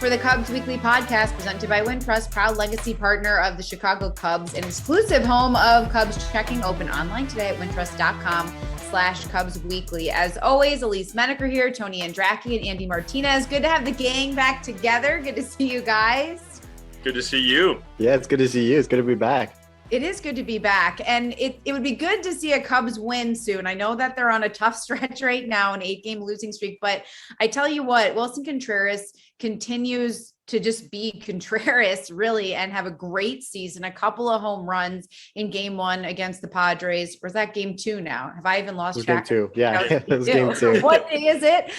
for the Cubs Weekly Podcast presented by Wintrust, proud legacy partner of the Chicago Cubs, and exclusive home of Cubs checking, open online today at wintrust.com/Cubs Weekly. As always, Elise Menaker here, Tony Andracki and Andy Martinez. Good to have the gang back together. Good to see you guys. Good to see you. Yeah, it's good to see you. It's good to be back. It is good to be back, and it would be good to see a Cubs win soon. I know that they're on a tough stretch right now, an 8-game losing streak, but I tell you what, Wilson Contreras continues to just be Contreras, really, and have a great season. A couple of home runs in game 1 against the Padres. Or is that game 2 now? Have I even lost track? Game 2. Yeah, it was game 2. What day is it?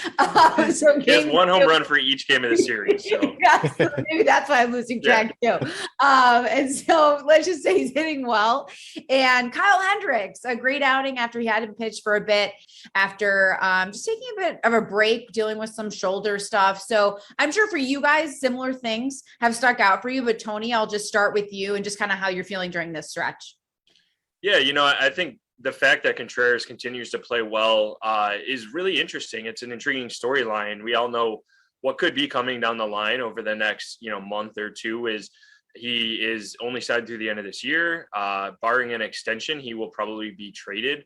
So he has one home run for each game of the series. So. Yeah, so maybe that's why I'm losing track too. And so let's just say he's hitting well. And Kyle Hendricks, a great outing after he hadn't pitched for a bit, after just taking a bit of a break, dealing with some shoulder stuff. So I'm sure for you guys, similar things have stuck out for you, but Tony, I'll just start with you and just kind of how you're feeling during this stretch. Yeah, I think the fact that Contreras continues to play well is really interesting. It's an intriguing storyline. We all know what could be coming down the line over the next, month or two. Is he is only signed through the end of this year. Barring an extension, he will probably be traded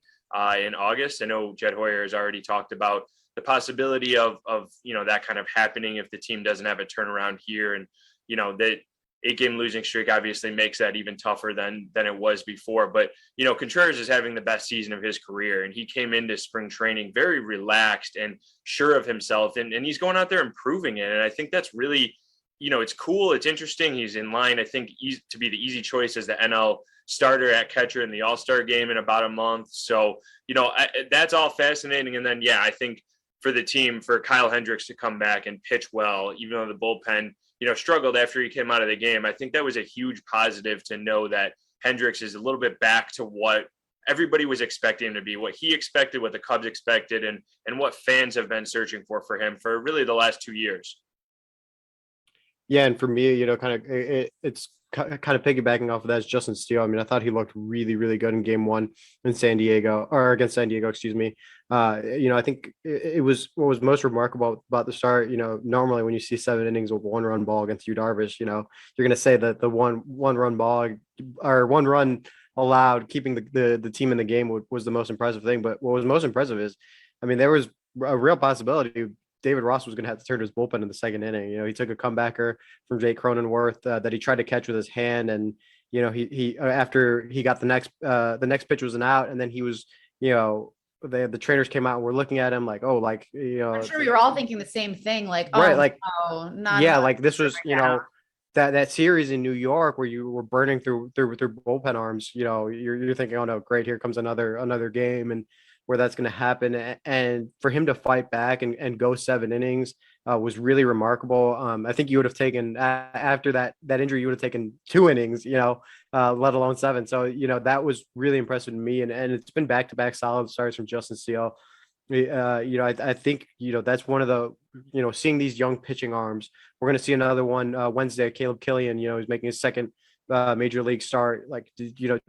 in August. I know Jed Hoyer has already talked about the possibility of that kind of happening if the team doesn't have a turnaround here. And, that 8-game losing streak obviously makes that even tougher than it was before. But, Contreras is having the best season of his career, and he came into spring training very relaxed and sure of himself. And he's going out there and proving it. And I think that's really, it's cool. It's interesting. He's in line, I think, to be the easy choice as the NL starter at catcher in the All-Star game in about a month. So, that's all fascinating. And then, I think, for the team, for Kyle Hendricks to come back and pitch well, even though the bullpen, struggled after he came out of the game. I think that was a huge positive to know that Hendricks is a little bit back to what everybody was expecting him to be, what he expected, what the Cubs expected, and what fans have been searching for him for really the last 2 years. Yeah, and for me, it's kind of piggybacking off of that is Justin Steele. I mean, I thought he looked really, really good in game 1 in San Diego, or against San Diego, excuse me. I think it was what was most remarkable about the start. Normally when you see 7 innings with 1-run ball against Yu Darvish, you're going to say that the one-run ball or 1 run allowed, keeping the team in the game was the most impressive thing. But what was most impressive is, I mean, there was a real possibility David Ross was going to have to turn to his bullpen in the second inning. He took a comebacker from Jake Cronenworth that he tried to catch with his hand, and he after he got the next pitch was an out, and then he was the trainers came out and were looking at him like, I'm sure we were all thinking the same thing, like, right, like, like this was that series in New York where you were burning through bullpen arms. You're thinking, oh no, great, here comes another game, and where that's going to happen. And for him to fight back and go 7 innings was really remarkable. I think you would have taken, after that injury, you would have taken 2 innings, let alone 7. So, that was really impressive to me. And it's been back-to-back solid starts from Justin Steele. I think, that's one of the, seeing these young pitching arms. We're going to see another one Wednesday. Caleb Kilian, he's making his second major league start,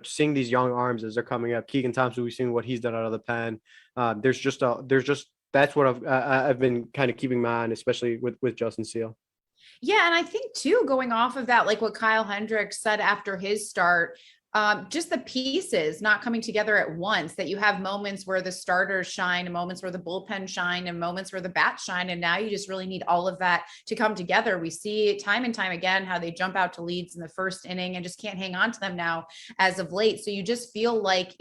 seeing these young arms as they're coming up. Keegan Thompson, we've seen what he's done out of the pen. That's what I've been kind of keeping my eye on, especially with Justin Steele. Yeah. And I think too, going off of that, like what Kyle Hendricks said after his start, just the pieces not coming together at once, that you have moments where the starters shine and moments where the bullpen shine and moments where the bats shine. And now you just really need all of that to come together. We see time and time again how they jump out to leads in the first inning and just can't hang on to them now as of late. So you just feel like,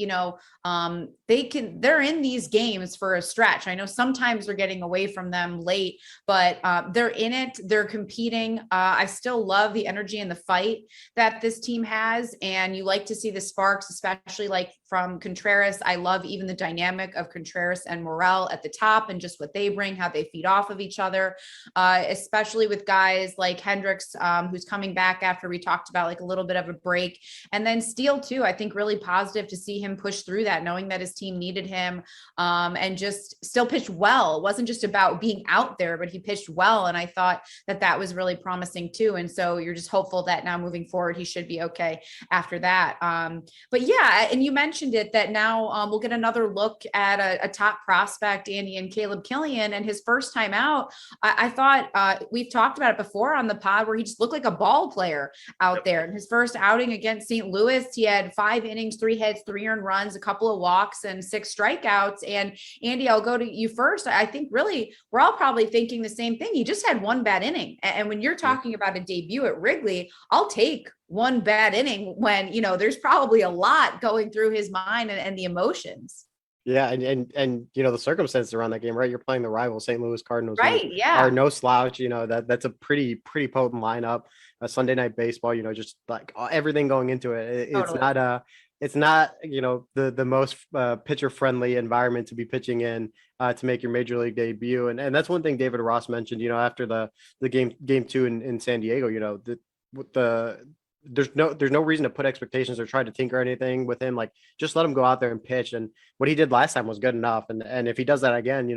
they're in these games for a stretch. I know sometimes they're getting away from them late, but they're in it, they're competing. I still love the energy and the fight that this team has. And you like to see the sparks, especially like from Contreras. I love even the dynamic of Contreras and Morrell at the top and just what they bring, how they feed off of each other, especially with guys like Hendricks, who's coming back after we talked about like a little bit of a break. And then Steele too, I think really positive to see him push through that, knowing that his team needed him, and just still pitched well. It wasn't just about being out there, but he pitched well. And I thought that was really promising too. And so you're just hopeful that now moving forward, he should be okay after that. that. But yeah, and you mentioned it that now we'll get another look at a top prospect, Andy and Caleb Kilian, and his first time out. I thought we've talked about it before on the pod where he just looked like a ball player out there. In his first outing against St. Louis, he had 5 innings, 3 hits, 3 earned runs, a couple of walks, and 6 strikeouts. And Andy, I'll go to you first. I think really we're all probably thinking the same thing. He just had 1 bad inning. And when you're talking about a debut at Wrigley, I'll take 1 bad inning when, there's probably a lot going through his mind and the emotions. Yeah, and the circumstances around that game, right? You're playing the rival St. Louis Cardinals, right? Yeah, are no slouch. That's a pretty potent lineup. Sunday Night Baseball, just like everything going into it. Totally. It's not the most pitcher friendly environment to be pitching in to make your major league debut, and that's one thing David Ross mentioned. After the game 2 in San Diego, there's no reason to put expectations or try to tinker anything with him. Like, just let him go out there and pitch. And what he did last time was good enough. And if he does that again,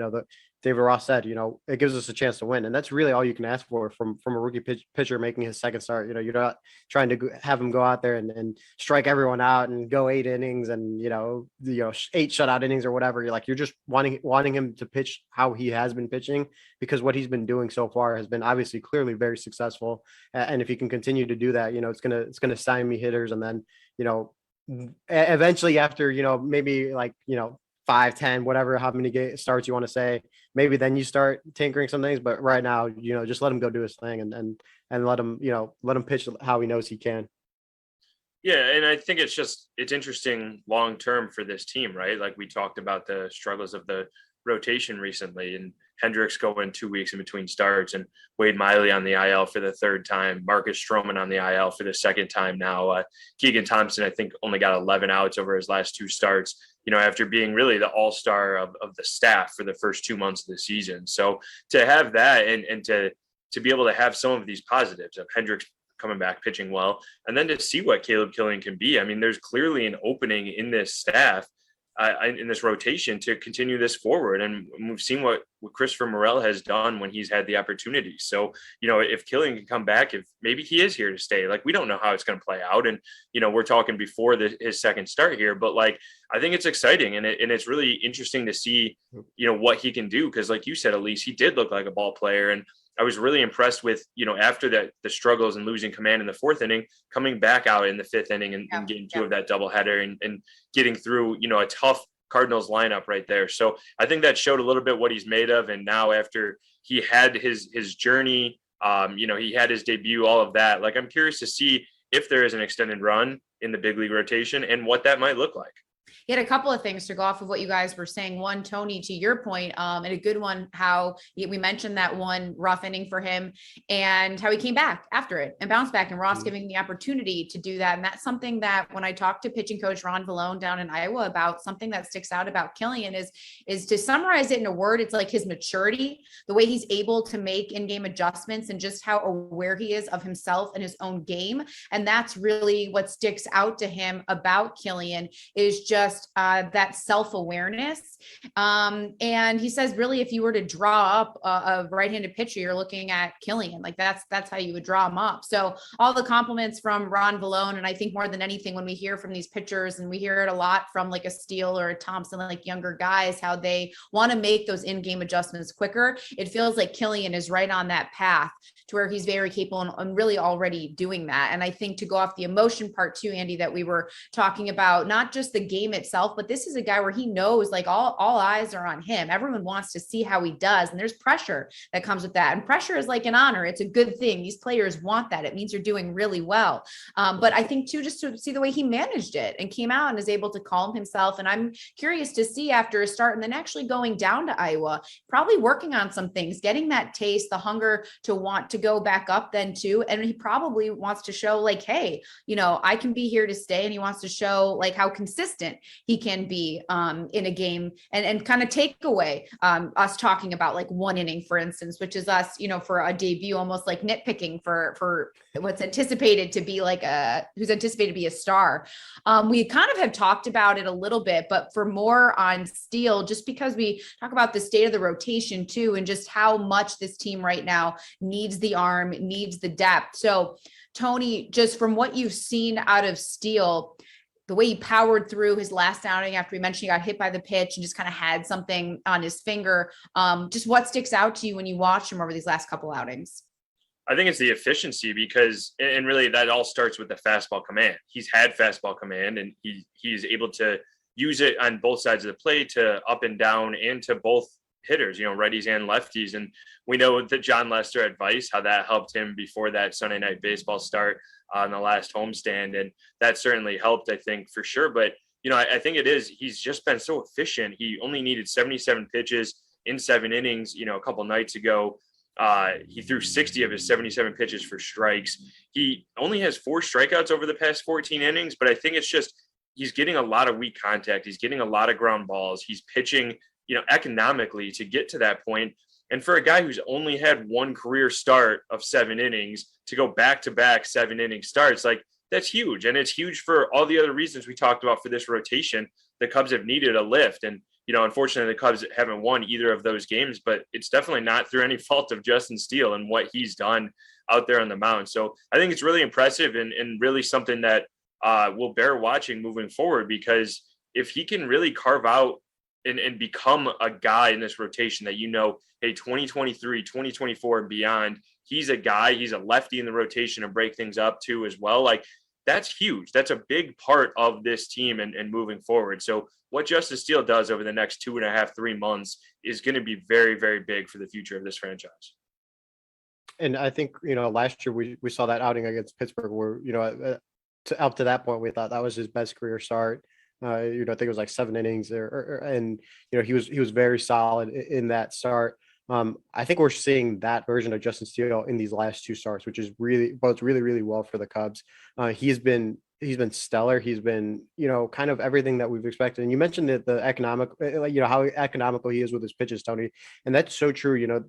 David Ross said, it gives us a chance to win. And that's really all you can ask for from a rookie pitcher making his second start. You're not trying to have him go out there and strike everyone out and go 8 innings and, 8 shutout innings or whatever. You're just wanting him to pitch how he has been pitching, because what he's been doing so far has been obviously clearly very successful. And if he can continue to do that, it's going to stymie hitters. And then, eventually after, maybe 5, 10, whatever, how many starts you want to say, maybe then you start tinkering some things. But right now, just let him go do his thing and let him pitch how he knows he can. Yeah. And I think it's interesting long-term for this team, right? Like we talked about the struggles of the rotation recently, and Hendricks going 2 weeks in between starts, and Wade Miley on the IL for the 3rd time, Marcus Stroman on the IL for the 2nd time now. Keegan Thompson, I think, only got 11 outs over his last 2 starts, after being really the all-star of the staff for the first 2 months of the season. So to have that and to be able to have some of these positives of Hendricks coming back, pitching well, and then to see what Caleb Kilian can be. I mean, there's clearly an opening in this staff, in this rotation, to continue this forward. And we've seen what Christopher Morel has done when he's had the opportunity. So, if Kilian can come back, if maybe he is here to stay, we don't know how it's going to play out. And, we're talking before his second start here, but I think it's exciting and it's really interesting to see, what he can do. Cause like you said, Elise, he did look like a ball player. And I was really impressed with, after the struggles and losing command in the 4th inning, coming back out in the 5th inning and getting 2 of that doubleheader and getting through, a tough Cardinals lineup right there. So I think that showed a little bit what he's made of. And now after he had his journey, he had his debut, all of that. I'm curious to see if there is an extended run in the big league rotation and what that might look like. He had a couple of things to go off of what you guys were saying. One, Tony, to your point, and a good one, how we mentioned that one rough inning for him and how he came back after it and bounced back, and Ross giving the opportunity to do that. And that's something that when I talked to pitching coach Ron Vallone down in Iowa about, something that sticks out about Kilian is to summarize it in a word, it's like his maturity, the way he's able to make in-game adjustments and just how aware he is of himself and his own game. And that's really what sticks out to him about Kilian, is just that self-awareness. And he says, really, if you were to draw up a right-handed pitcher, you're looking at Kilian. That's how you would draw him up. So all the compliments from Ron Vallone. And I think more than anything, when we hear from these pitchers, and we hear it a lot from a Steele or a Thompson, younger guys, how they want to make those in-game adjustments quicker. It feels like Kilian is right on that path to where he's very capable and really already doing that. And I think to go off the emotion part too, Andy, that we were talking about, not just the game itself, but this is a guy where he knows all eyes are on him. Everyone wants to see how he does. And there's pressure that comes with that. And pressure is like an honor. It's a good thing. These players want that. It means you're doing really well. But I think too, just to see the way he managed it and came out and is able to calm himself. And I'm curious to see after a start and then actually going down to Iowa, probably working on some things, getting that taste, the hunger to want to go back up then too. And he probably wants to show hey, I can be here to stay. And he wants to show how consistent he can be in a game and kind of take away us talking about like one inning, for instance, which is us, for a debut, almost like nitpicking for what's anticipated to be like who's anticipated to be a star. We kind of have talked about it a little bit, but for more on Steele, just because we talk about the state of the rotation too, and just how much this team right now needs the arm, needs the depth. So Tony, just from what you've seen out of Steele, the way he powered through his last outing after he mentioned he got hit by the pitch and just kind of had something on his finger, just what sticks out to you when you watch him over these last couple outings? I think it's the efficiency because, and really that all starts with the fastball command. He's had fastball command and he's able to use it on both sides of the plate, to up and down, and to both hitters, righties and lefties. And we know that John Lester advice, how that helped him before that Sunday Night Baseball start on the last homestand. And that certainly helped, I think, for sure. But, I think he's just been so efficient. He only needed 77 pitches in 7 innings, a couple nights ago. He threw 60 of his 77 pitches for strikes. He only has 4 strikeouts over the past 14 innings, but I think it's just, he's getting a lot of weak contact. He's getting a lot of ground balls. He's pitching, economically to get to that point. And for a guy who's only had one career start of 7 innings to go back-to-back 7-inning starts, like that's huge. And it's huge for all the other reasons we talked about for this rotation. The Cubs have needed a lift. And, unfortunately the Cubs haven't won either of those games, but it's definitely not through any fault of Justin Steele and what he's done out there on the mound. So I think it's really impressive and really something that will bear watching moving forward, because if he can really carve out and become a guy in this rotation that, hey, 2023, 2024 and beyond, he's a guy, he's a lefty in the rotation and break things up too as well. Like that's huge. That's a big part of this team and moving forward. So what Justin Steele does over the next 2.5, 3 months is going to be very, very big for the future of this franchise. And I think, last year we saw that outing against Pittsburgh where, up to that point, we thought that was his best career start. I think it was like 7 innings and he was very solid in that start. I think we're seeing that version of Justin Steele in these last 2 starts, which is bodes really, really well for the Cubs. He's been stellar. He's been, kind of everything that we've expected. And you mentioned that the economic, how economical he is with his pitches, Tony. And that's so true.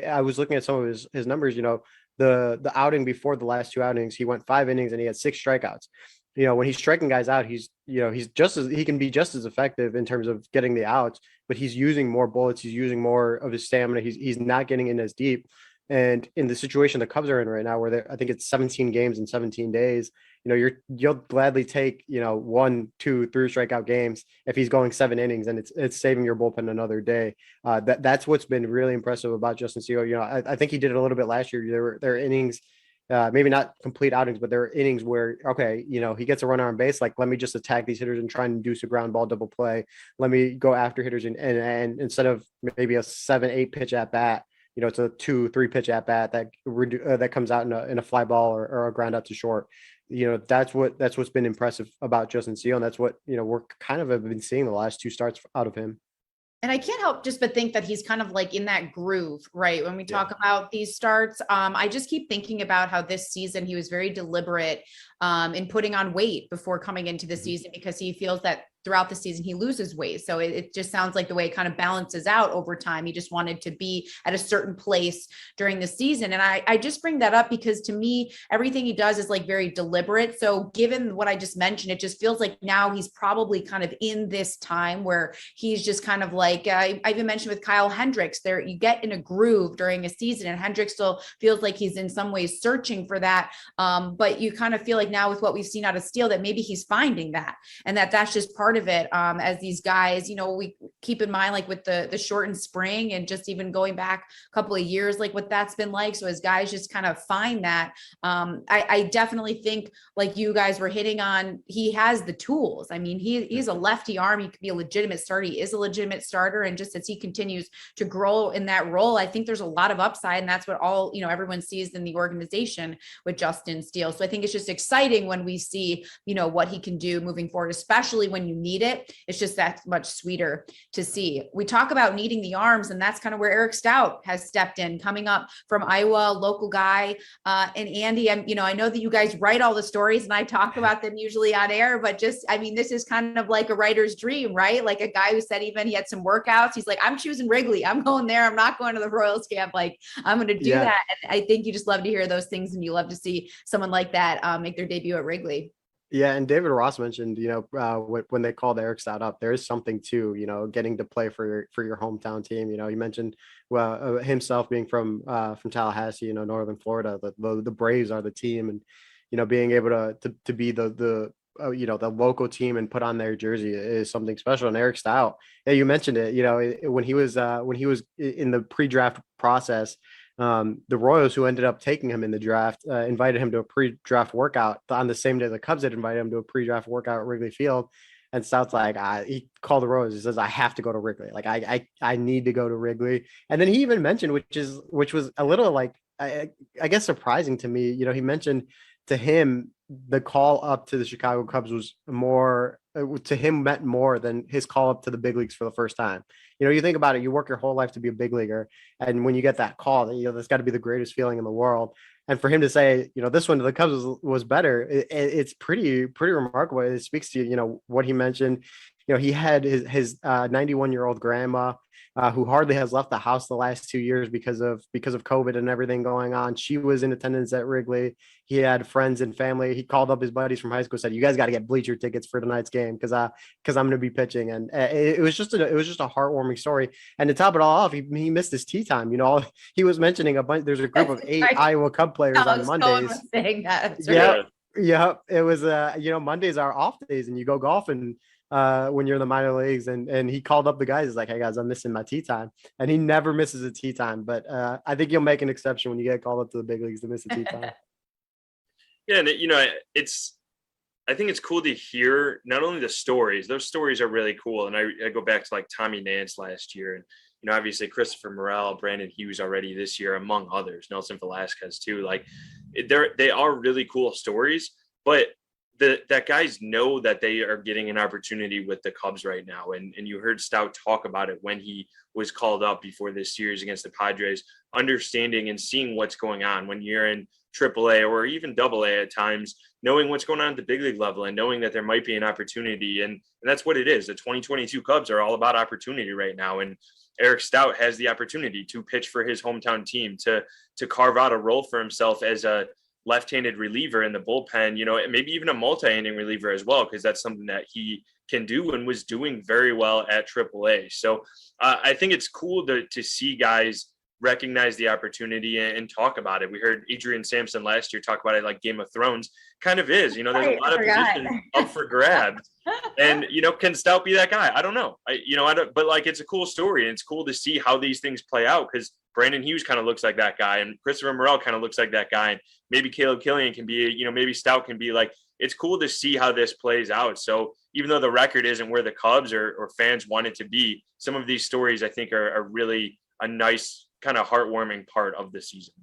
I was looking at some of his numbers, the outing before the last 2 outings, he went 5 innings and he had 6 strikeouts. When he's striking guys out, he can be just as effective in terms of getting the outs, but he's using more bullets. He's using more of his stamina. He's not getting in as deep. And in the situation the Cubs are in right now, where I think it's 17 games in 17 days, you'll gladly take, 1, 2, 3 strikeout games if he's going 7 innings and it's saving your bullpen another day. That's what's been really impressive about Justin Steele. I think he did it a little bit last year. There were innings, maybe not complete outings, but there are innings where, okay, he gets a runner on base. Like, let me just attack these hitters and try and induce a ground ball double play. Let me go after hitters and instead of maybe a 7-8 pitch at bat, it's a 2-3 pitch at bat that comes out in a fly ball or a ground out to short. That's what's been impressive about Justin Steele, and that's what we're kind of have been seeing the last 2 starts out of him. And I can't help just but think that he's kind of like in that groove, right? When we talk about these starts, I just keep thinking about how this season he was very deliberate in putting on weight before coming into the season, because he feels that throughout the season he loses weight. So it just sounds like the way it kind of balances out over time. He just wanted to be at a certain place during the season. And I just bring that up because to me, everything he does is like very deliberate. So given what I just mentioned, it just feels like now he's probably kind of in this time where he's just kind of like, I even mentioned with Kyle Hendricks there, you get in a groove during a season and Hendricks still feels like he's in some ways searching for that. But you kind of feel like now with what we've seen out of Steele, that maybe he's finding that, and that's just part of it. As these guys, we keep in mind, like with the shortened spring and just even going back a couple of years, like what that's been like. So as guys just kind of find that, I definitely think, like you guys were hitting on, he has the tools. I mean, he's a lefty arm. He could be a legitimate starter. He is a legitimate starter. And just as he continues to grow in that role, I think there's a lot of upside, and that's what everyone sees in the organization with Justin Steele. So I think it's just exciting when we see, what he can do moving forward, especially when you need it, it's just that much sweeter to see. We talk about needing the arms, and that's kind of where Eric Stout has stepped in, coming up from Iowa, local guy. And Andy, I know that you guys write all the stories and I talk about them usually on air, but this is kind of like a writer's dream, right? Like a guy who said even he had some workouts. He's like, I'm choosing Wrigley. I'm going there. I'm not going to the Royals camp. Like, I'm going to do that. And I think you just love to hear those things, and you love to see someone like that make their debut at Wrigley. Yeah, and David Ross mentioned, when they called Eric Stout up, there is something to, getting to play for your hometown team. He mentioned himself being from Tallahassee, northern Florida. The Braves are the team, and being able to be the local team and put on their jersey is something special. And Eric Stout, yeah, you mentioned it. When he was in the pre-draft process, the Royals, who ended up taking him in the draft, invited him to a pre-draft workout on the same day the Cubs had invited him to a pre-draft workout at Wrigley Field. And Stout's like, he called the Royals. He says, I have to go to Wrigley. Like, I need to go to Wrigley. And then he even mentioned, which was a little like, I guess surprising to me. He mentioned to him, the call up to the Chicago Cubs was more, to him, meant more than his call up to the big leagues for the first time. You think about it, you work your whole life to be a big leaguer. And when you get that call, that's got to be the greatest feeling in the world. And for him to say, this one to the Cubs was better, it's pretty remarkable. It speaks to, what he mentioned. He had his 91-year-old grandma, who hardly has left the house the last 2 years because of COVID and everything going on. She was in attendance at Wrigley. He had friends and family. He called up his buddies from high school, said, "You guys got to get bleacher tickets for tonight's game because I'm going to be pitching." And it was just a heartwarming story. And to top it all off, he missed his tea time. He was mentioning a bunch. There's a group of 8 Iowa Cub players on Mondays. Yeah. It was Mondays are off days, and you go golfing when you're in the minor leagues, and he called up the guys. He's like, "Hey guys, I'm missing my tea time," and he never misses a tea time. But I think you'll make an exception when you get called up to the big leagues to miss a tea time. Yeah, and I think it's cool to hear not only the stories; those stories are really cool. And I go back to like Tommy Nance last year, and obviously Christopher Morel, Brandon Hughes already this year, among others, Nelson Velasquez too. Like, they are really cool stories, but that guys know that they are getting an opportunity with the Cubs right now. And you heard Stout talk about it when he was called up before this series against the Padres, understanding and seeing what's going on when you're in AAA or even AA at times, knowing what's going on at the big league level and knowing that there might be an opportunity. And that's what it is. The 2022 Cubs are all about opportunity right now. And Eric Stout has the opportunity to pitch for his hometown team, to carve out a role for himself as a left-handed reliever in the bullpen, maybe even a multi-inning reliever as well, because that's something that he can do and was doing very well at AAA. So I think it's cool to see guys recognize the opportunity and talk about it. We heard Adrian Sampson last year talk about it like Game of Thrones kind of is, there's a lot of positions up for grabs. And, can Stout be that guy? I don't know. But like, it's a cool story, and it's cool to see how these things play out, because Brandon Hughes kind of looks like that guy, and Christopher Morel kind of looks like that guy. And maybe Caleb Kilian can be, maybe Stout can be like, it's cool to see how this plays out. So even though the record isn't where the Cubs or fans want it to be, some of these stories I think are really a nice kind of heartwarming part of the season.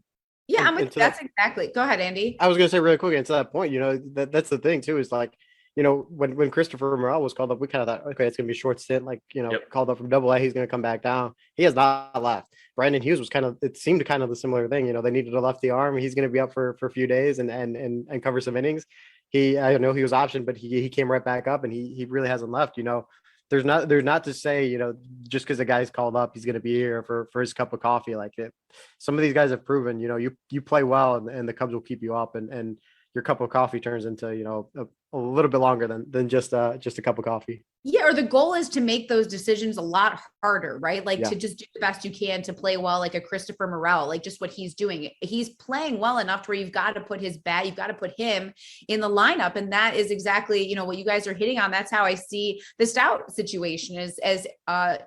Yeah, I'm with you. That's exactly. Go ahead, Andy. I was going to say really quick, and to that point, that's the thing too, is like, when Christopher Morel was called up, we kind of thought, okay, it's going to be a short stint, like, called up from AA, he's going to come back down. He has not left. Brandon Hughes was it seemed kind of the similar thing. They needed a lefty arm. He's going to be up for a few days and cover some innings. I know he was optioned, but he came right back up, and he really hasn't left. There's not to say, just because a guy's called up, he's going to be here for his cup of coffee. Like some of these guys have proven, you play well, and the Cubs will keep you up, and your cup of coffee turns into, a little bit longer than just a cup of coffee. Yeah. Or the goal is to make those decisions a lot harder, right? Like to just do the best you can to play well, like a Christopher Morel, like just what he's doing. He's playing well enough to where you've got to put his bat, you've got to put him in the lineup. And that is exactly, what you guys are hitting on. That's how I see the Stout situation is, as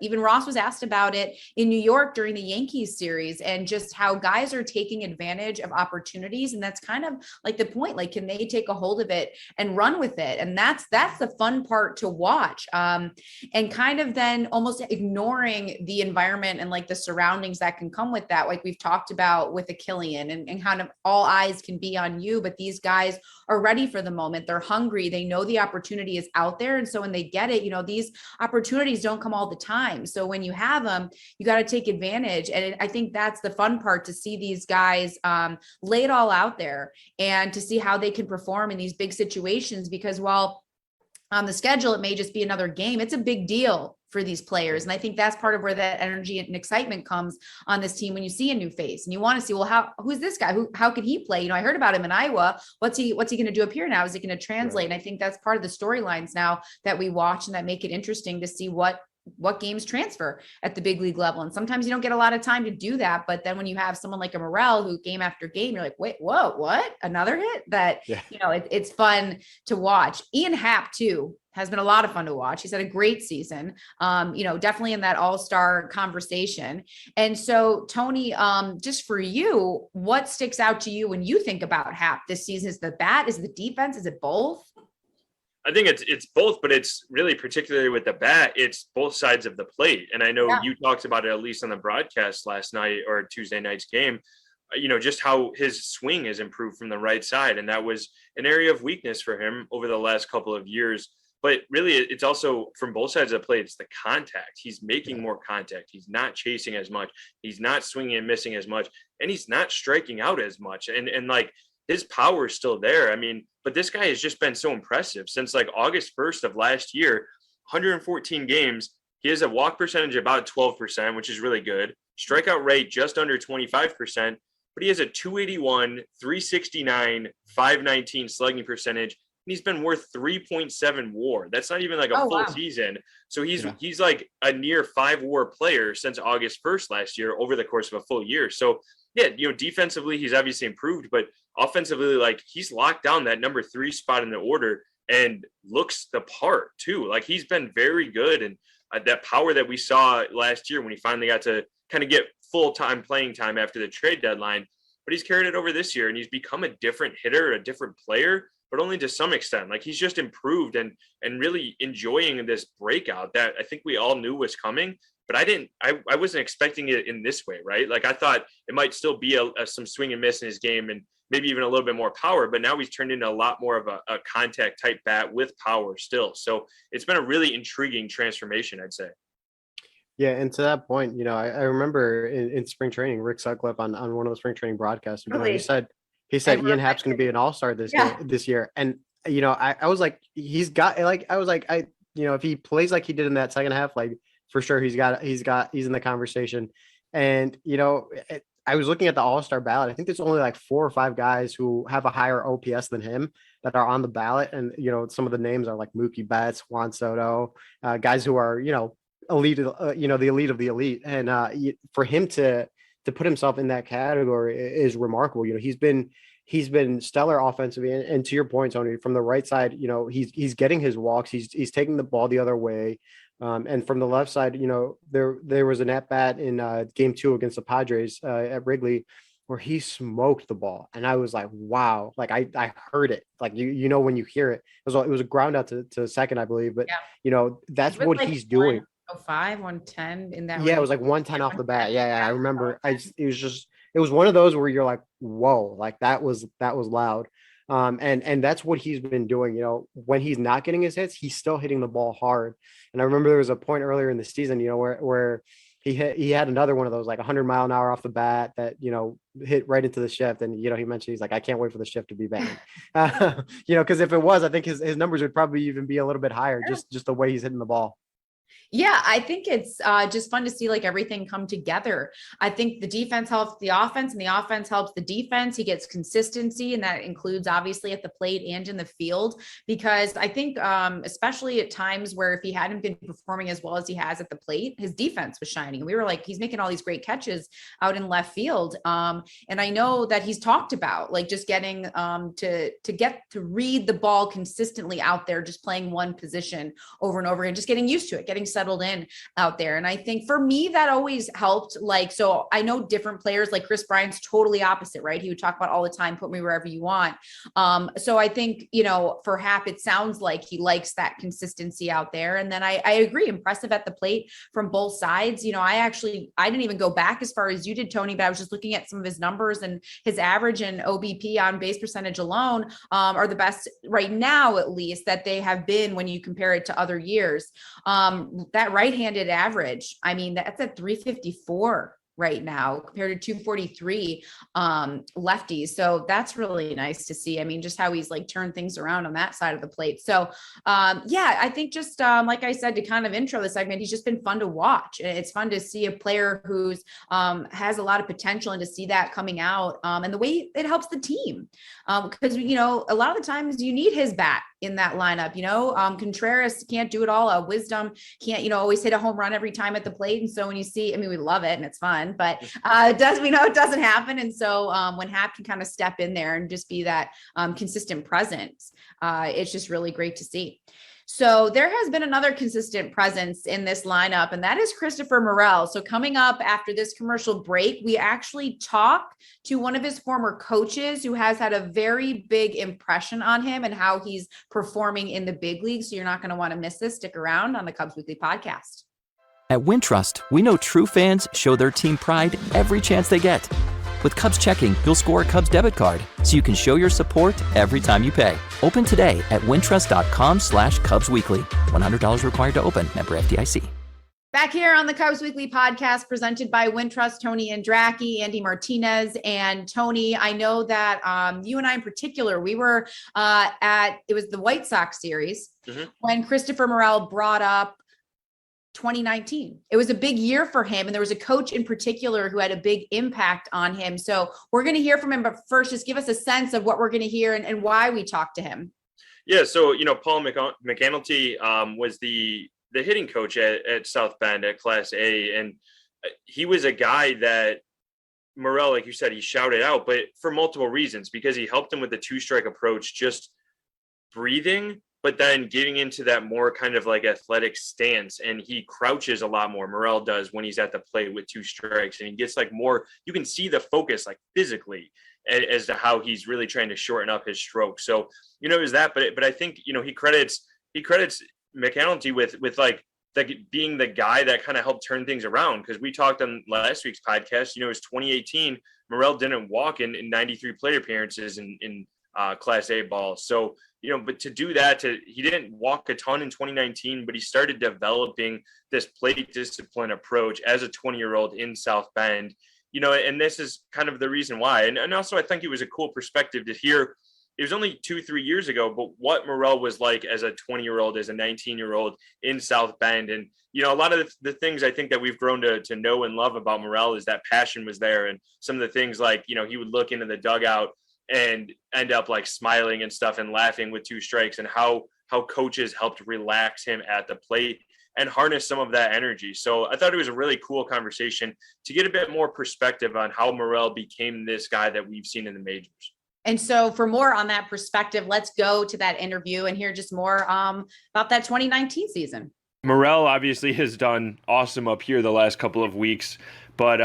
even Ross was asked about it in New York during the Yankees series, and just how guys are taking advantage of opportunities. And that's kind of like the point, like, can they take a hold of it and run run with it. And that's the fun part to watch. And kind of then almost ignoring the environment and like the surroundings that can come with that. Like we've talked about with a Kilian and kind of all eyes can be on you, but these guys are ready for the moment. They're hungry. They know the opportunity is out there. And so when they get it, these opportunities don't come all the time. So when you have them, you got to take advantage. And I think that's the fun part, to see these guys lay it all out there and to see how they can perform in these big situations, because while on the schedule, it may just be another game, it's a big deal for these players. And I think that's part of where that energy and excitement comes on this team when you see a new face and you want to see, well, who's this guy? How could he play? I heard about him in Iowa. What's he going to do up here now? Is he going to translate? Right. And I think that's part of the storylines now that we watch and that make it interesting to see what games transfer at the big league level. And sometimes you don't get a lot of time to do that. But then when you have someone like a Morrell who game after game, you're like, wait, whoa, what? Another hit? That, it's fun to watch. Ian Happ too has been a lot of fun to watch. He's had a great season, definitely in that all-star conversation. And so Tony, just for you, what sticks out to you when you think about Happ this season? Is the bat, is the defense, is it both? I think it's both, but it's really particularly with the bat, it's both sides of the plate. And I know you talked about it, at least on the broadcast last night or Tuesday night's game, just how his swing has improved from the right side. And that was an area of weakness for him over the last couple of years. But really, it's also from both sides of the plate, it's the contact. He's making more contact. He's not chasing as much. He's not swinging and missing as much. And he's not striking out as much. And like, his power is still there. I mean, but this guy has just been so impressive since like August 1st of last year, 114 games. He has a walk percentage about 12%, which is really good. Strikeout rate just under 25%, but he has a 281, 369, 519 slugging percentage. And he's been worth 3.7 WAR. That's not even like a full season. So he's like a near 5 WAR player since August 1st last year over the course of a full year. So yeah, defensively, he's obviously improved, but offensively, like he's locked down that number 3 spot in the order and looks the part too. Like he's been very good. And that power that we saw last year when he finally got to kind of get full-time playing time after the trade deadline, but he's carried it over this year and he's become a different hitter, a different player, but only to some extent. Like he's just improved and really enjoying this breakout that I think we all knew was coming. But I wasn't expecting it in this way, right? Like I thought it might still be some swing and miss in his game and maybe even a little bit more power, but now he's turned into a lot more of a contact type bat with power still. So it's been a really intriguing transformation, I'd say. Yeah, and to that point, I remember in spring training, Rick Sutcliffe on one of the spring training broadcasts, he said Ian Happ's going to be an all-star this year. And, I was like, he's got like, I was like, if he plays like he did in that second half, like, for sure, he's in the conversation. And, I was looking at the all-star ballot. I think there's only like 4 or 5 guys who have a higher OPS than him that are on the ballot. And, some of the names are like Mookie Betts, Juan Soto, guys who are, elite, the elite of the elite. And for him to put himself in that category is remarkable. He's been stellar offensively. And to your point, Tony, from the right side, he's getting his walks. He's taking the ball the other way. And from the left side, there was an at bat in game 2 against the Padres at Wrigley where he smoked the ball. And I was like, wow, like I heard it. Like, when you hear it, it was a ground out to second, I believe. But, that's what like he's doing. 105, 110 in that. Yeah, it was like 110 off the bat. Yeah. I remember. It was one of those where you're like, whoa, like that was loud. And that's what he's been doing. When he's not getting his hits, he's still hitting the ball hard. And I remember there was a point earlier in the season, where he had another one of those like 100-mile-an-hour off the bat that hit right into the shift. And he mentioned he's like, I can't wait for the shift to be banged. Because if it was, I think his numbers would probably even be a little bit higher, just the way he's hitting the ball. Yeah, I think it's just fun to see like everything come together. I think the defense helps the offense and the offense helps the defense. He gets consistency, and that includes obviously at the plate and in the field, because I think especially at times where if he hadn't been performing as well as he has at the plate, his defense was shining. We were like, he's making all these great catches out in left field. And I know that he's talked about like just getting to get to read the ball consistently out there, just playing one position over and over again, just getting used to it, getting settled in out there. And I think for me, that always helped. Like, so I know different players, like Chris Bryant's totally opposite, right? He would talk about all the time, put me wherever you want. So I think, for Happ, it sounds like he likes that consistency out there. And then I agree, impressive at the plate from both sides. I didn't even go back as far as you did, Tony, but I was just looking at some of his numbers, and his average and OBP on base percentage alone are the best right now, at least, that they have been when you compare it to other years. That right-handed average, I mean, that's at 354 right now compared to 243 lefties. So that's really nice to see. I mean, just how he's like turned things around on that side of the plate. So I think just like I said, to kind of intro the segment, he's just been fun to watch. It's fun to see a player who's has a lot of potential, and to see that coming out and the way it helps the team. Because, a lot of the times you need his bat in that lineup. Contreras can't do it all. Wisdom can't, always hit a home run every time at the plate. And so when you see, we love it and it's fun, but it doesn't happen. And so when Happ can kind of step in there and just be that consistent presence, it's just really great to see. So there has been another consistent presence in this lineup, and that is Christopher Morel. So coming up after this commercial break, we actually talk to one of his former coaches who has had a very big impression on him and how he's performing in the big leagues. So you're not going to want to miss this. Stick around on the Cubs Weekly Podcast. At Wintrust, we know true fans show their team pride every chance they get. With Cubs Checking, you'll score a Cubs debit card, so you can show your support every time you pay. Open today at wintrust.com/Cubs Weekly. $100 required to open. Member FDIC. Back here on the Cubs Weekly Podcast, presented by Wintrust, Tony Andracki, Andy Martinez. And Tony, I know that you and I in particular, we were it was the White Sox series when Christopher Morel brought up 2019. It was a big year for him, and there was a coach in particular who had a big impact on him. So we're going to hear from him, but first, just give us a sense of what we're going to hear and why we talked to him. Yeah, so Paul McAnulty was the hitting coach at South Bend at Class A, and he was a guy that Morel, like you said, he shouted out, but for multiple reasons, because he helped him with the two-strike approach, just breathing, but then getting into that more kind of like athletic stance, and he crouches a lot more. Morel does when he's at the plate with two strikes, and he gets like more, you can see the focus like physically as to how he's really trying to shorten up his stroke. So, it was that, but I think, he credits McAnulty with like being the guy that kind of helped turn things around. Cause we talked on last week's podcast, it was 2018, Morel didn't walk in 93 plate appearances in Class A ball. So, but to do that, he didn't walk a ton in 2019, but he started developing this plate discipline approach as a 20-year-old in South Bend, and this is kind of the reason why. And also I think it was a cool perspective to hear. It was only 2-3 years ago, but what Morel was like as a 20-year-old, as a 19-year-old in South Bend. And, a lot of the things I think that we've grown to know and love about Morel is that passion was there. And some of the things like, he would look into the dugout and end up like smiling and stuff and laughing with two strikes, and how coaches helped relax him at the plate and harness some of that energy. So I thought it was a really cool conversation to get a bit more perspective on how Morel became this guy that we've seen in the majors. And so for more on that perspective, let's go to that interview and hear just more about that 2019 season. Morel obviously has done awesome up here the last couple of weeks, but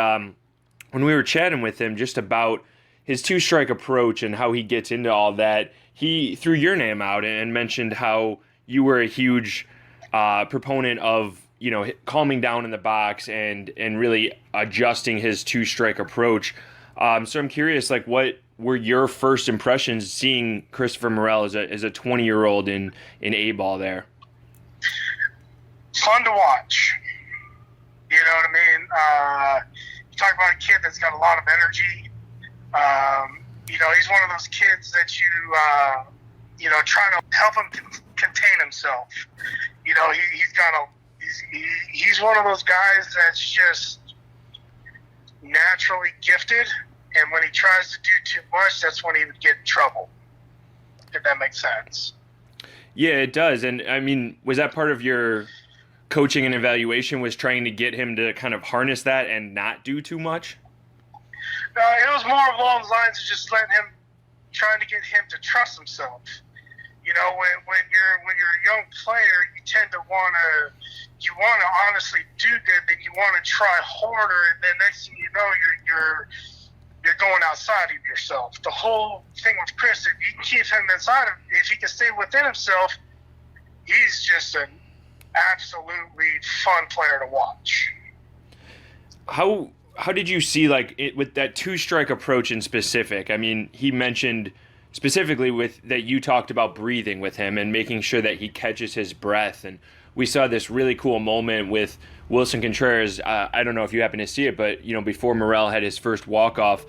when we were chatting with him just about his two-strike approach and how he gets into all that, he threw your name out and mentioned how you were a huge proponent of, calming down in the box and really adjusting his two-strike approach. So I'm curious, like, what were your first impressions seeing Christopher Morel as a 20-year-old in A-ball there? Fun to watch. You know what I mean? You talk about a kid that's got a lot of energy. He's one of those kids that you trying to help him contain himself. He's one of those guys that's just naturally gifted, and when he tries to do too much, that's when he would get in trouble, if that makes sense. Yeah, it does. And I mean, was that part of your coaching and evaluation, was trying to get him to kind of harness that and not do too much? It was more along the lines of just trying to get him to trust himself. When you're a young player, you tend to want to you want to honestly do good, then you want to try harder, and then next thing you know, you're going outside of yourself. The whole thing with Chris, if you can keep him inside of, if he can stay within himself, he's just an absolutely fun player to watch. How did you see, like, it with that 2-strike approach in specific? I mean, he mentioned specifically with that you talked about breathing with him and making sure that he catches his breath, and we saw this really cool moment with Willson Contreras. I don't know if you happen to see it, but before Morrell had his first walk-off,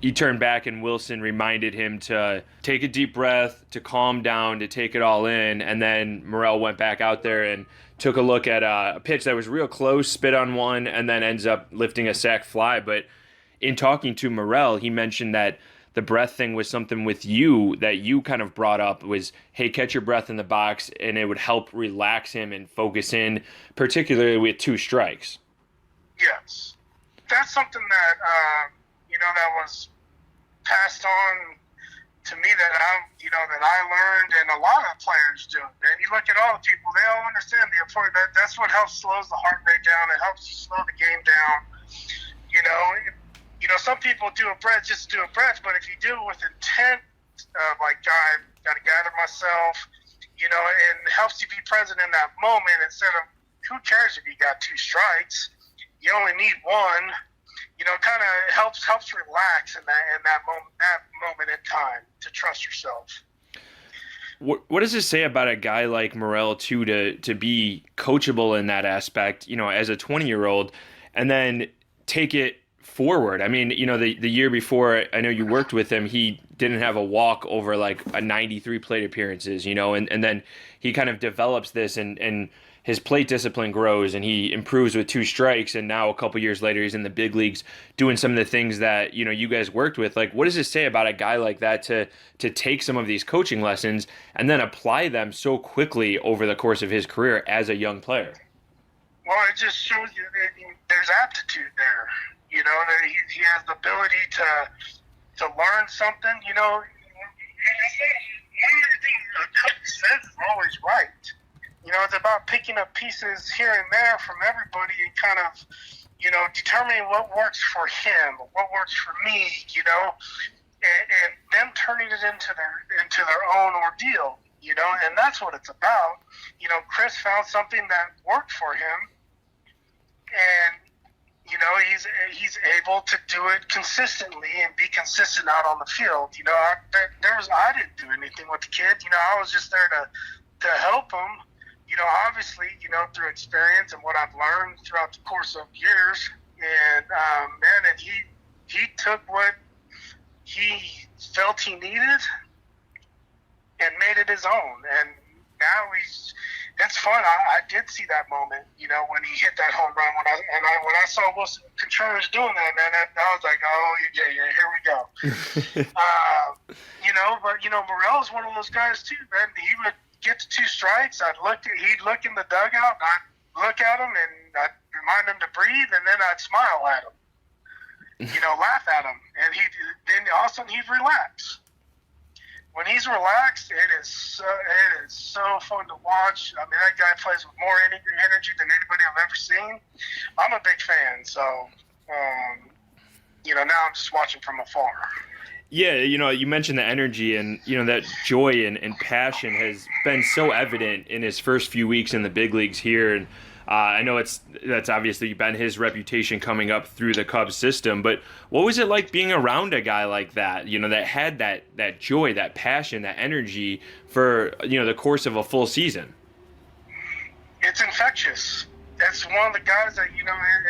he turned back and Willson reminded him to take a deep breath, to calm down, to take it all in, and then Morrell went back out there and took a look at a pitch that was real close, spit on one, and then ends up lifting a sac fly. But in talking to Morrell, he mentioned that the breath thing was something with you that you kind of brought up was, hey, catch your breath in the box, and it would help relax him and focus in, particularly with 2 strikes. Yes. That's something that, that was passed on to me that I learned, and a lot of players do. And you look at all the people, they all understand the importance. That's what helps slows the heart rate down. It helps you slow the game down. Some people do a breath just to do a breath, but if you do it with intent, like, I got to gather myself, and it helps you be present in that moment instead of, who cares if you got 2 strikes? You only need one. Kind of helps relax in that moment in time, to trust yourself. What does it say about a guy like Morrell too to be coachable in that aspect? As a 20-year-old, and then take it forward. I mean, the year before, I know you worked with him, he didn't have a walk over like a 93 plate appearances, and then he kind of develops this and his plate discipline grows and he improves with 2 strikes. And now a couple years later, he's in the big leagues doing some of the things that, you guys worked with. Like, what does it say about a guy like that to take some of these coaching lessons and then apply them so quickly over the course of his career as a young player? Well, it just shows you that there's aptitude there. That he has the ability to learn something. One of the things a coach says is always right. It's about picking up pieces here and there from everybody and kind of, determining what works for him, what works for me, and them turning it into their own ordeal, and that's what it's about. Chris found something that worked for him, and he's able to do it consistently and be consistent out on the field. I didn't do anything with the kid. I was just there to help him. Obviously, through experience and what I've learned throughout the course of years, and and he took what he felt he needed and made it his own. And now it's fun. I did see that moment, when he hit that home run. When I saw Willson Contreras doing that, man, I was like, oh yeah, here we go. But Morrell is one of those guys too, man. He would get to 2 strikes. He'd look in the dugout, and I'd look at him, and I'd remind him to breathe, and then I'd smile at him, laugh at him, and then all of a sudden he'd relax. When he's relaxed, it is so fun to watch. I mean, that guy plays with more energy than anybody I've ever seen. I'm a big fan, so now I'm just watching from afar. Yeah, you mentioned the energy and, that joy and passion has been so evident in his first few weeks in the big leagues here. And I know that's obviously been his reputation coming up through the Cubs system. But what was it like being around a guy like that, that had that joy, that passion, that energy for, the course of a full season? It's infectious. It's one of the guys that,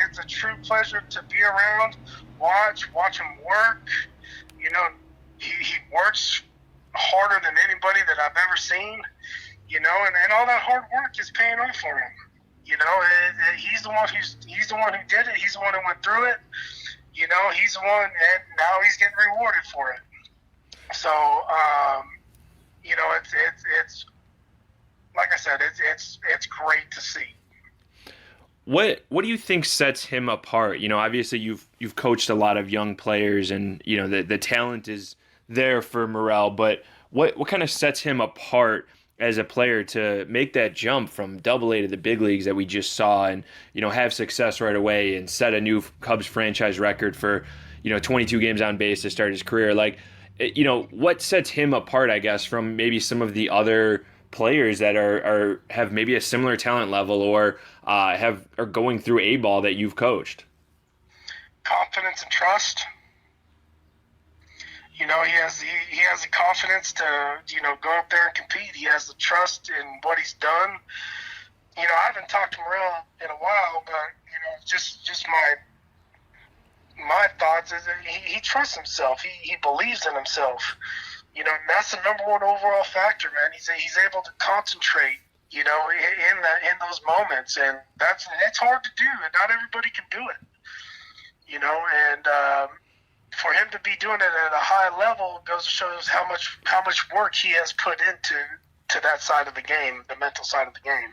it's a true pleasure to be around, watch him work. He works harder than anybody that I've ever seen, and all that hard work is paying off for him. He's the one who did it. He's the one who went through it. He's the one, and now he's getting rewarded for it. So, it's like I said, it's great to see. What do you think sets him apart? Obviously you've coached a lot of young players, and the talent is there for Morrell, but what kind of sets him apart as a player to make that jump from Double A to the big leagues that we just saw, and have success right away and set a new Cubs franchise record for 22 games on base to start his career? Like, what sets him apart, I guess, from maybe some of the other players that have maybe a similar talent level or are going through A ball that you've coached? Confidence and trust. He has the confidence to go up there and compete. He has the trust in what he's done. I haven't talked to Morrell in a while, but just my thoughts is that he trusts himself. He believes in himself. And that's the number one overall factor, man. He's able to concentrate, in those moments, and it's hard to do, and not everybody can do it. For him to be doing it at a high level goes to shows how much work he has put into that side of the game, the mental side of the game.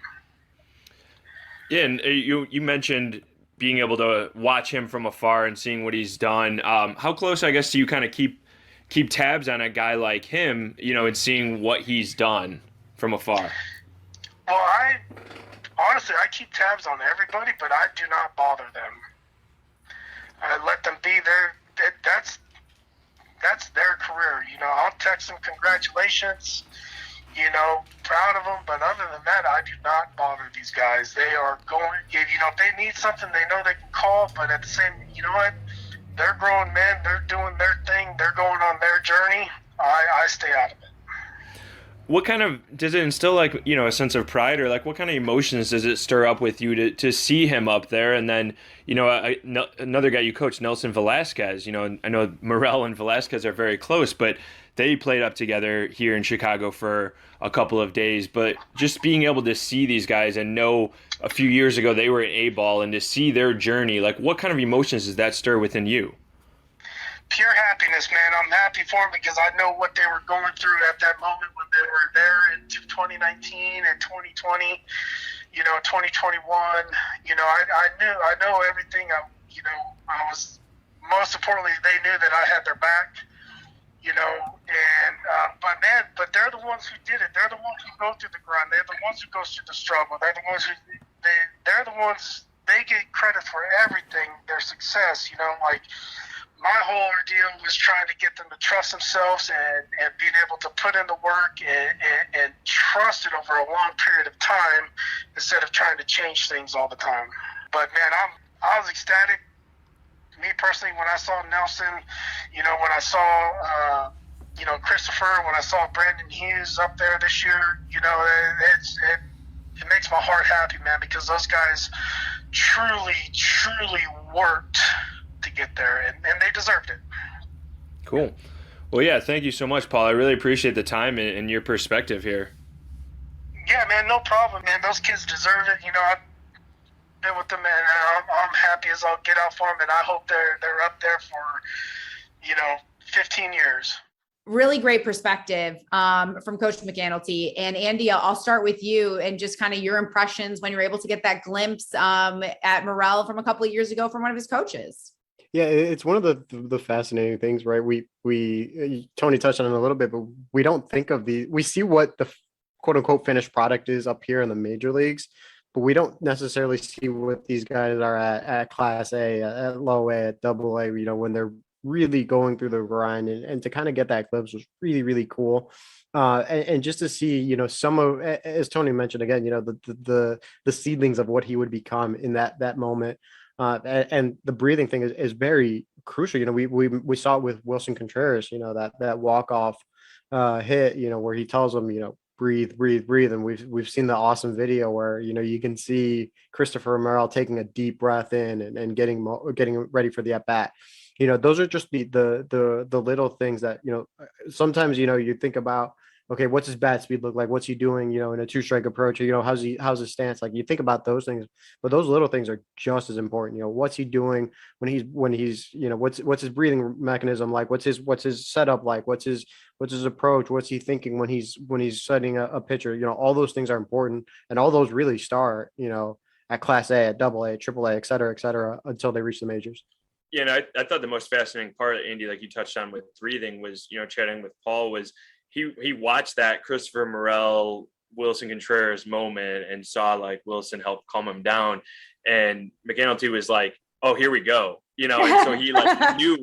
Yeah, and you mentioned being able to watch him from afar and seeing what he's done. How close, I guess, do you kind of keep tabs on a guy like him, and seeing what he's done from afar? Well, I keep tabs on everybody, but I do not bother them. I let them be there. That's their career. I'll text them congratulations, proud of them. But other than that, I do not bother these guys. They are going, if they need something, they know they can call. But at the same, what? They're grown men. They're doing their thing. They're going on their journey. I stay out of it. What kind of, does it instill a sense of pride, or what kind of emotions does it stir up with you to see him up there? And then, another guy you coach, Nelson Velasquez, I know Morrell and Velasquez are very close, but they played up together here in Chicago for a couple of days. But just being able to see these guys and know a few years ago they were at A-ball, and to see their journey, what kind of emotions does that stir within you? Pure happiness, man. I'm happy for them because I know what they were going through at that moment when they were there in 2019 and 2020, 2021. I know everything. I was, most importantly, they knew that I had their back, but they're the ones who did it. They're the ones who go through the grind. They're the ones who go through the struggle. They're the ones they're the ones, they get credit for everything, their success, my whole ordeal was trying to get them to trust themselves and being able to put in the work and trust it over a long period of time instead of trying to change things all the time. But man, I was ecstatic. Me personally, when I saw Nelson, when I saw Christopher, when I saw Brandon Hughes up there this year, it makes my heart happy, man, because those guys truly worked to get there, and they deserved it. Cool. Well, yeah, thank you so much, Paul. I really appreciate the time and your perspective here. Yeah, man, no problem, man. Those kids deserve it. I've been with them, and I'm happy as I'll get out for them, and I hope they're up there for 15 years. Really great perspective from Coach McAnulty. And Andy, I'll start with you and just kind of your impressions when you're able to get that glimpse at Morrell from a couple of years ago from one of his coaches. Yeah, it's one of the fascinating things, right? We Tony touched on it a little bit, but we don't think of we see what the quote unquote finished product is up here in the major leagues, but we don't necessarily see what these guys are at Class A, at low A, at Double A, when they're really going through the grind, and to kind of get that glimpse was really, really cool. And just to see, some of, as Tony mentioned again, the seedlings of what he would become in that moment. And the breathing thing is very crucial. We saw it with Wilson Contreras, that walk-off hit, where he tells him, breathe. And we've seen the awesome video where, you can see Christopher Morel taking a deep breath in and getting ready for the at-bat. Those are just the little things that, sometimes, you think about, okay, what's his bat speed look like? What's he doing, in a 2-strike approach? How's his stance? Like, you think about those things, but those little things are just as important. What's he doing when he's, what's his breathing mechanism like? What's his setup like? What's his approach? What's he thinking when he's setting a pitcher? All those things are important, and all those really start, at Class A, at Double A, Triple A, et cetera, until they reach the majors. Yeah, and I thought the most fascinating part, Andy, like you touched on with breathing, was, chatting with Paul, was he watched that Christopher Morel Wilson Contreras moment and saw like Wilson help calm him down, and McAnulty was like, oh, here we go, and so he like knew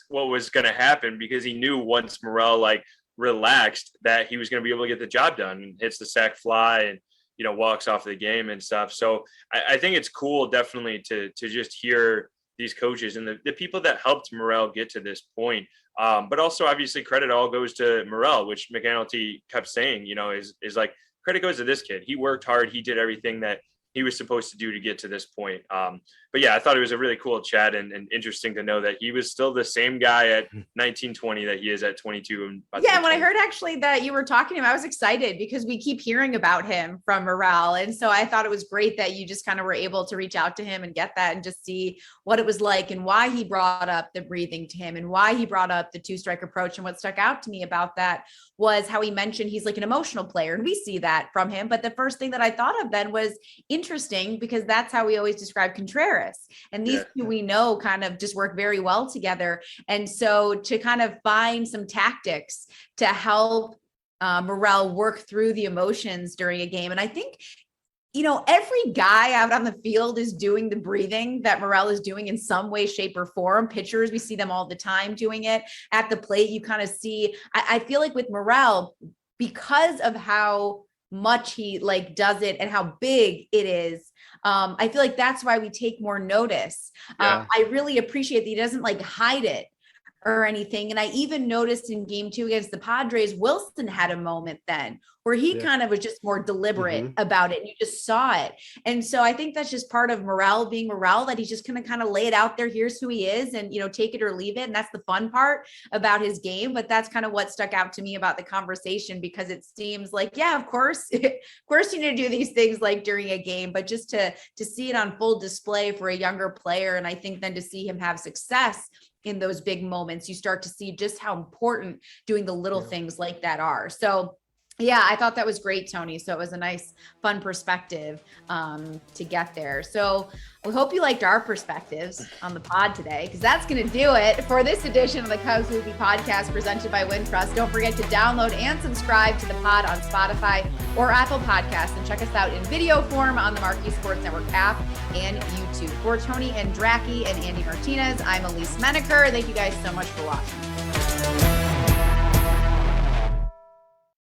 what was going to happen, because he knew once Morrell like relaxed that he was going to be able to get the job done, and hits the sac fly and walks off the game and stuff. So I think it's cool definitely to just hear these coaches and the people that helped Morrell get to this point. But also obviously credit all goes to Morrell, which McAnulty kept saying, is like, credit goes to this kid. He worked hard. He did everything that he was supposed to do to get to this point. But yeah, I thought it was a really cool chat and interesting to know that he was still the same guy at 19, 20 that he is at 22. And yeah, when I heard actually that you were talking to him, I was excited because we keep hearing about him from Morrell. And so I thought it was great that you just kind of were able to reach out to him and get that and just see what it was like and why he brought up the breathing to him and why he brought up the 2-strike approach. And what stuck out to me about that was how he mentioned he's like an emotional player, and we see that from him. But the first thing that I thought of then was interesting, because that's how we always describe Contreras. And these two we know kind of just work very well together. And so to kind of find some tactics to help Morrell work through the emotions during a game. And I think, every guy out on the field is doing the breathing that Morrell is doing in some way, shape, or form. Pitchers, we see them all the time doing it. At the plate, you kind of see, I feel like with Morrell, because of how much he like does it and how big it is, I feel like that's why we take more notice. I really appreciate that he doesn't like hide it or anything. And I even noticed in game 2 against the Padres, Wilson had a moment then where he kind of was just more deliberate about it. And you just saw it. And so I think that's just part of Morrell being Morrell, that he's just going to kind of lay it out there. Here's who he is, and, take it or leave it. And that's the fun part about his game. But that's kind of what stuck out to me about the conversation, because it seems like, yeah, of course you need to do these things like during a game, but just to see it on full display for a younger player. And I think then to see him have success in those big moments, you start to see just how important doing the little things like that are. So yeah, I thought that was great, Tony. So it was a nice, fun perspective to get there. So we hope you liked our perspectives on the pod today, because that's going to do it for this edition of the Cubs Weekly Podcast presented by Wintrust. Don't forget to download and subscribe to the pod on Spotify or Apple Podcasts, and check us out in video form on the Marquee Sports Network app and YouTube. For Tony Andracki and Andy Martinez, I'm Elise Menaker. Thank you guys so much for watching.